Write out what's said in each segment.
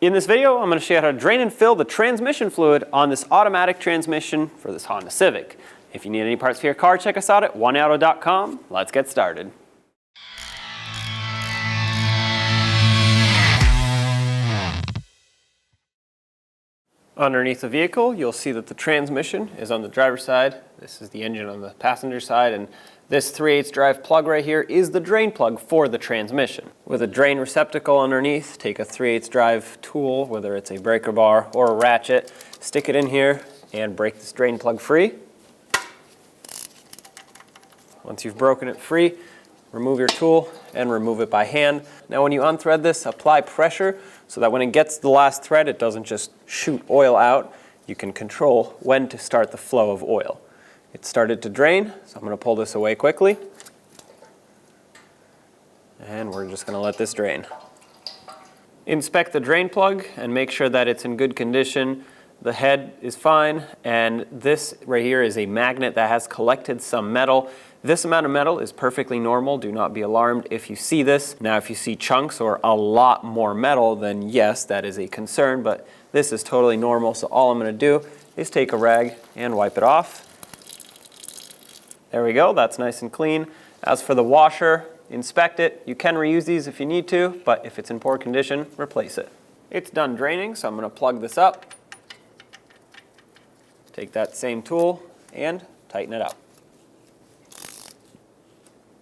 In this video, I'm going to show you how to drain and fill the transmission fluid on this automatic transmission for this Honda Civic. If you need any parts for your car, check us out at oneauto.com. Let's get started. Underneath the vehicle, you'll see that the transmission is on the driver's side. This is the engine on the passenger side, and this 3/8 drive plug right here is the drain plug for the transmission. With a drain receptacle underneath, take a 3/8 drive tool, whether it's a breaker bar or a ratchet, stick it in here and break this drain plug free. Once you've broken it free, remove your tool and remove it by hand. Now when you unthread this, apply pressure so that when it gets to the last thread, it doesn't just shoot oil out. You can control when to start the flow of oil. It started to drain, so I'm going to pull this away quickly. And we're just going to let this drain. Inspect the drain plug and make sure that it's in good condition. The head is fine, and this right here is a magnet that has collected some metal. This amount of metal is perfectly normal. Do not be alarmed if you see this. Now, if you see chunks or a lot more metal, then yes, that is a concern, but this is totally normal. So all I'm going to do is take a rag and wipe it off. There we go, that's nice and clean. As for the washer, inspect it. You can reuse these if you need to, but if it's in poor condition, replace it. It's done draining, so I'm going to plug this up. Take that same tool and tighten it up.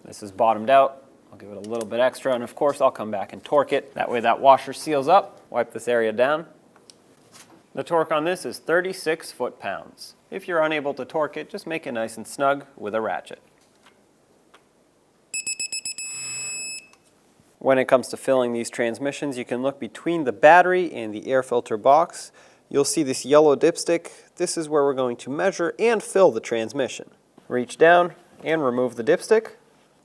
This is bottomed out. I'll give it a little bit extra, and of course I'll come back and torque it. That way that washer seals up. Wipe this area down. The torque on this is 36 foot-pounds. If you're unable to torque it, just make it nice and snug with a ratchet. When it comes to filling these transmissions, you can look between the battery and the air filter box. You'll see this yellow dipstick. This is where we're going to measure and fill the transmission. Reach down and remove the dipstick.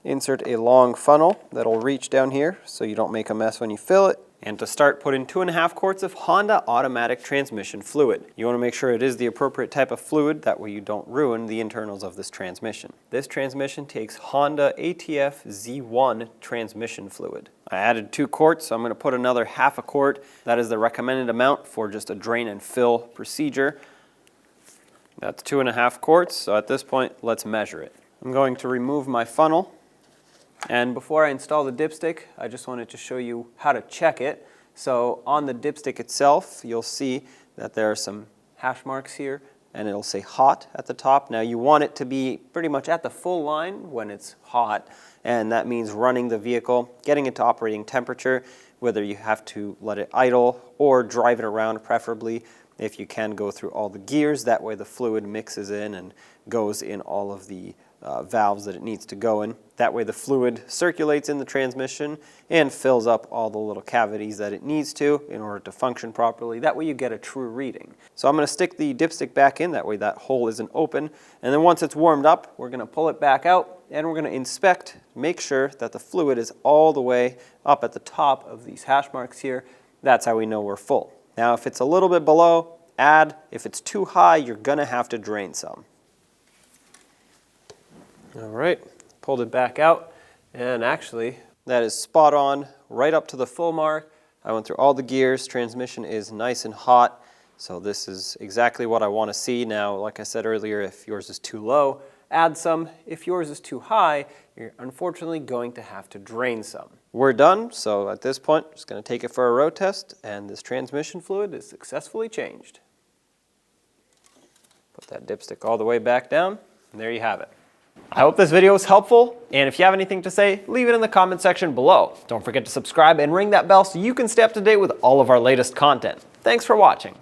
Insert a long funnel that'll reach down here so you don't make a mess when you fill it. And to start, put in 2.5 quarts of Honda automatic transmission fluid. You want to make sure it is the appropriate type of fluid, that way you don't ruin the internals of this transmission. This transmission takes Honda ATF Z1 transmission fluid. I added 2 quarts, so I'm going to put another 1/2 quart. That is the recommended amount for just a drain and fill procedure. That's 2.5 quarts, so at this point, let's measure it. I'm going to remove my funnel. And before I install the dipstick, I just wanted to show you how to check it. So on the dipstick itself, you'll see that there are some hash marks here, and it'll say hot at the top. Now you want it to be pretty much at the full line when it's hot, and that means running the vehicle, getting it to operating temperature, whether you have to let it idle or drive it around preferably. If you can, go through all the gears, that way the fluid mixes in and goes in all of the valves that it needs to go in. That way the fluid circulates in the transmission and fills up all the little cavities that it needs to in order to function properly. That way you get a true reading. So I'm going to stick the dipstick back in, that way that hole isn't open. And then once it's warmed up, we're going to pull it back out and we're going to inspect, make sure that the fluid is all the way up at the top of these hash marks here. That's how we know we're full. Now if it's a little bit below, add. If it's too high, you're going to have to drain some. All right, pulled it back out, and actually that is spot on, right up to the full mark. I went through all the gears, transmission is nice and hot, so this is exactly what I want to see. Now, like I said earlier, if yours is too low, add some. If yours is too high, you're unfortunately going to have to drain some. We're done, so at this point, just going to take it for a road test, and this transmission fluid is successfully changed. Put that dipstick all the way back down, and there you have it. I hope this video was helpful, and if you have anything to say, leave it in the comment section below. Don't forget to subscribe and ring that bell so you can stay up to date with all of our latest content. Thanks for watching.